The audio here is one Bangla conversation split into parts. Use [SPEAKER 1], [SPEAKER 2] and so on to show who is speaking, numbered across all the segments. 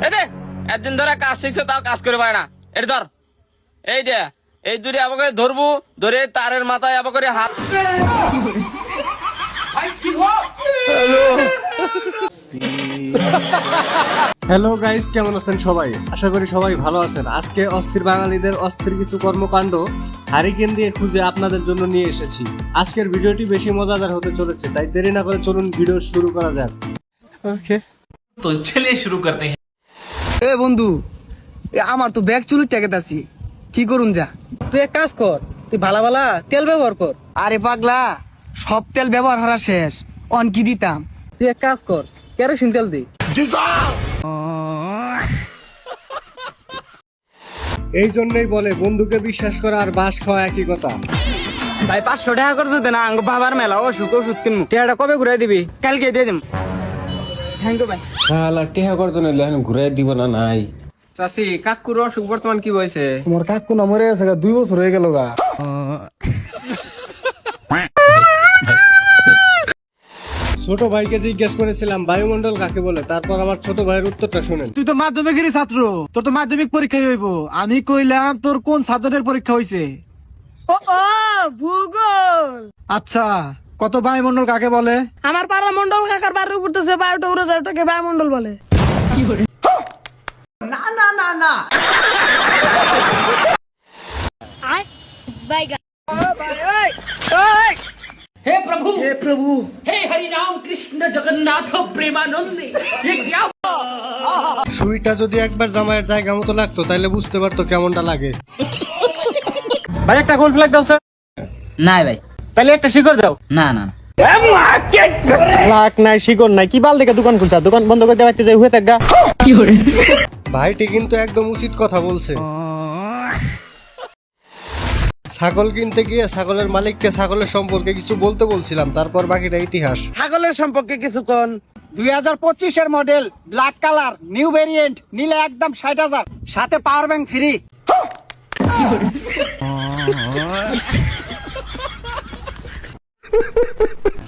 [SPEAKER 1] এই দে একদিন ধরে কাজ শিখছে তাও কাজ করে পারে না। এটা ধর, এই যে এই দূরে আবার করে ধরবো, ধরে তারের মাথায় আবার করে হাত।
[SPEAKER 2] হ্যালো গাইস, কেমন আছেন সবাই? আশা করি সবাই ভালো আছেন। আজকে অস্থির বাঙালিদের অস্থির কিছু কর্মকাণ্ড হারিকেন দিয়ে খুঁজে আপনাদের জন্য নিয়ে এসেছি। আজকের ভিডিওটি বেশি মজাদার হতে চলেছে, তাই দেরি না করে চলুন ভিডিও শুরু করা যাক। ওকে,
[SPEAKER 3] তো চলিए शुरू करते हैं।
[SPEAKER 4] এ বন্ধু, আমার তো ব্যাগ চুরি টাকা আছি, কি করুন যা?
[SPEAKER 5] তুই এক কাজ কর, তুই ভালা ভালা তেল ব্যবহার কর।
[SPEAKER 4] আরে পাগলা, সব তেল ব্যবহার করা শেষ, অন কি দিতাম?
[SPEAKER 5] তুই এক কাজ কর, কেরোসিন তেল দি।
[SPEAKER 2] এই জন্যই বলে বন্ধুকে বিশ্বাস করা আর বাস খাওয়া একই কথা।
[SPEAKER 5] ভাই 500 টাকা করে দে না, আঙ্গ বাবার মেলা অসুখ ওষুধ কিনবো। টাকাটা কবে ঘুরাই দিবি? কালকে দিয়ে দিম। থ্যাংক ইউ ভাই।
[SPEAKER 6] শালা টেহা করছো না, এখন ঘুরাই দিব না নাই।
[SPEAKER 5] চাষি কাকুর অসুখ বর্তমান কি হয়েছে? তোমার কাকু না মরে গেছে, 2 বছর হয়ে গেল গা।
[SPEAKER 2] ছোট ভাইকে জিজ্ঞেস করেছিলাম বায়ুমণ্ডল কাকে বলে, তারপর আমার ছোট ভাইয়ের উত্তরটা শুনেন।
[SPEAKER 4] তুই তো মাধ্যমিকেরই ছাত্র, তোর তো মাধ্যমিক পরীক্ষা হইব। আমি কইলাম তোর কোন ছাত্রদের পরীক্ষা হইছে?
[SPEAKER 7] ভূগোল।
[SPEAKER 4] আচ্ছা, কত বায়ুমণ্ডল কাকে বলে?
[SPEAKER 7] আমার পাড়া মন্ডল কাকার বাড়ির উপর থেকে বায়োটা উড়ে যায়, ওটাকে বায়ুমন্ডল বলে।
[SPEAKER 2] সুইটা যদি একবার জামাইয়ের জায়গা মতো লাগতো তাহলে বুঝতে পারতো কেমনটা লাগে।
[SPEAKER 5] ভাই একটা গোল ফ্ল্যাগ দাও স্যার।
[SPEAKER 1] না ভাই,
[SPEAKER 5] তাহলে একটা শিকড় দাও।
[SPEAKER 1] না না
[SPEAKER 5] লাখ নাই শিকড় নাই, কি বাল দেখে দোকান খুলছা? দোকান বন্ধ করতে পারতে যাই হয়ে থাকা।
[SPEAKER 2] ভাইটি কিন্তু একদম উচিত কথা বলছে। ছাগল কিনতে গিয়ে ছাগলের মালিককে ছাগলের সম্পর্কে কিছু বলতে বলছিলাম, তারপর বাকিটা ইতিহাস।
[SPEAKER 4] ছাগলের সম্পর্কে কিছু কোন? 2025 model, black colour, new variant, নিলে একদম 60,000, সাথে পাওয়ার ব্যাংক ফ্রি।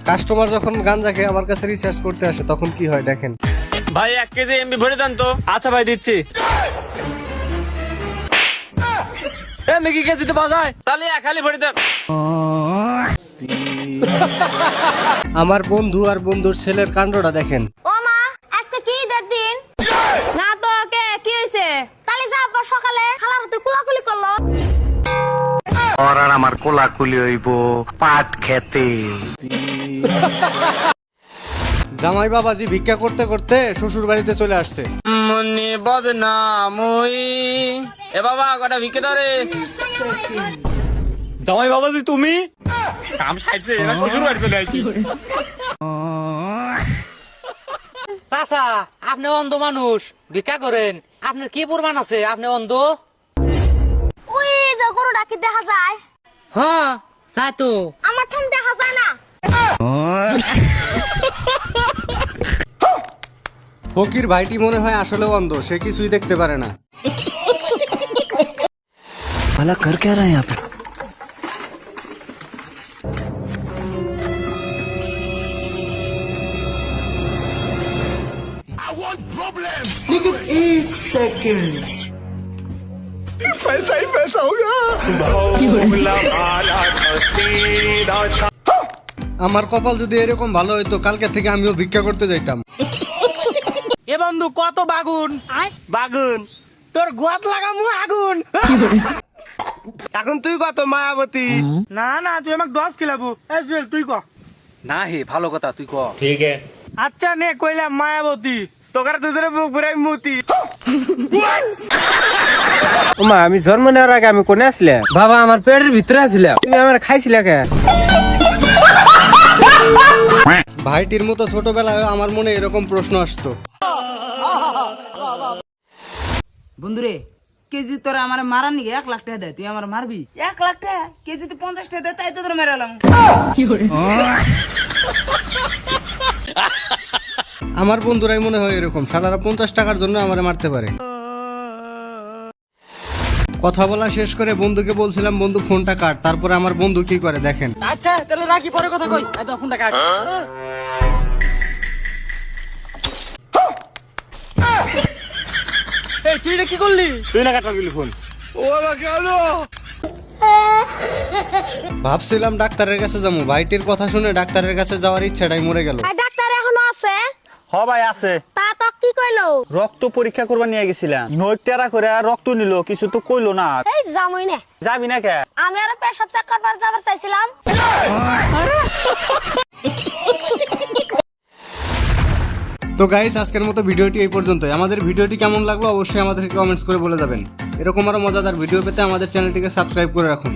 [SPEAKER 2] কাস্টমার যখন গাঞ্জা খেয়ে আমার কাছে রিসার্চ করতে আসে তখন কি হয় দেখেন।
[SPEAKER 1] ভাই 1 কেজি এমবি ভরে দেন তো।
[SPEAKER 2] আচ্ছা ভাই, দিচ্ছি।
[SPEAKER 1] এমবি কেজি তো বাজায়, তাহলে খালি ভরে দেন।
[SPEAKER 2] আমার বন্ধু আর বন্ধুর ছেলের কাণ্ডটা দেখেন।
[SPEAKER 7] ও মা, আজকে কি ঈদের দিন? না তো, কে কি হইছে? তাহলে যা আব্বা সকালে খালার হাতে কুলাকুলি করলো।
[SPEAKER 8] আর আমার কোলাকুলি হইব পাট খেতে।
[SPEAKER 2] জামাই বাবাজি ভিক্ষা করতে করতে শ্বশুর বাড়িতে চলে আসছে।
[SPEAKER 1] মনে বদনামই। এ বাবা কটা ভিকে ধরে।
[SPEAKER 2] জামাই বাবাজি তুমি?
[SPEAKER 1] কাম সাইছে, এবার শ্বশুর বাড়ি চলে আইছি।
[SPEAKER 9] চাচা, আপনি অন্ধ মানুষ, ভিক্ষা করেন। আপনার কি প্রমাণ আছে আপনি অন্ধ?
[SPEAKER 7] ওই যে গরুটা কি দেখা যায়?
[SPEAKER 9] হ্যাঁ, চাই তো।
[SPEAKER 7] আমার ঠান দেখা যায় না।
[SPEAKER 2] ফকির ভাইটি মনে হয় আসলে অন্ধ, সে কিছুই দেখতে পারে না।
[SPEAKER 4] भला कर क्या रहा है यहाँ पे?
[SPEAKER 2] আমার কপাল যদি এরকম ভালো হইতো, কালকে থেকে আমিও ভিক্ষা করতে যাইতাম।
[SPEAKER 4] এ বন্ধু, কত বাগুন? বাগুন তোর গোয়াত লাগামু আগুন। এখন তুই কত মায়াবতী? না না, তুই আমাকে 10 খিলাবো। এই জুয়েল, তুই ক।
[SPEAKER 9] না হে, ভালো কথা, তুই ক।
[SPEAKER 4] আচ্ছা নে, কইলাম মায়াবতী। তোকার দুজনে বুক ভরে মুতি।
[SPEAKER 5] ওমা, আমি জন্ম নেওয়ার আগে আমি কোনে আসলাম? বাবা আমার পেটের ভিতরে আসলাম, তুমি আমার খাইছিলে কে?
[SPEAKER 2] ভাইটির মতো ছোটবেলায় আমার মনে এরকম প্রশ্ন আসতো।
[SPEAKER 5] বন্ধুরে, কেজি তোরা আমার মারার নিকে 1 লাখ টাকা দেয়, তুই আমার মারবি? 1 লাখ টাকা কেজি তো 50 টাকা দেয়, তাই তো তোর মেরালাম।
[SPEAKER 2] আমার বন্ধুরাই মনে হয় এরকম, সারারা 50 টাকার জন্য আমারে মারতে পারে। কথা বলা শেষ করে বন্ধুকে বলছিলাম বন্ধু ফোনটা কাট, তারপরে আমার বন্ধু কি করে দেখেন।
[SPEAKER 5] আচ্ছা তাহলে রাখি, পরে কথা কই। এই তো ফোনটা কাট।
[SPEAKER 4] এই তুই এটা কি করলি? তুই না কাটবা গেলি ফোন।
[SPEAKER 2] ভাবছিলাম ডাক্তারের কাছে যাবো, ভাইটির কথা শুনে ডাক্তারের কাছে যাওয়ার ইচ্ছাটাই মরে গেল।
[SPEAKER 7] আর ডাক্তার এখনো আছে?
[SPEAKER 4] হ ভাই আছে।
[SPEAKER 7] তা তো কি কইলো?
[SPEAKER 4] রক্ত পরীক্ষা করবা নিয়ে গেছিলাম, নইট টেরা করে রক্ত নিল, কিছু তো কইলো না।
[SPEAKER 7] এই জামুই না।
[SPEAKER 4] যাবি না কে?
[SPEAKER 7] আমি আরো পেশাব চেক করবার যাবার চাইছিলাম।
[SPEAKER 2] তো গাইস, আজকের মতো ভিডিওটি এই পর্যন্তই। আমাদের ভিডিওটি কেমন লাগলো অবশ্যই আমাদেরকে কমেন্টস করে বলে যাবেন। এরকম আরো মজাদার ভিডিও পেতে আমাদের চ্যানেলটিকে সাবস্ক্রাইব করে রাখুন।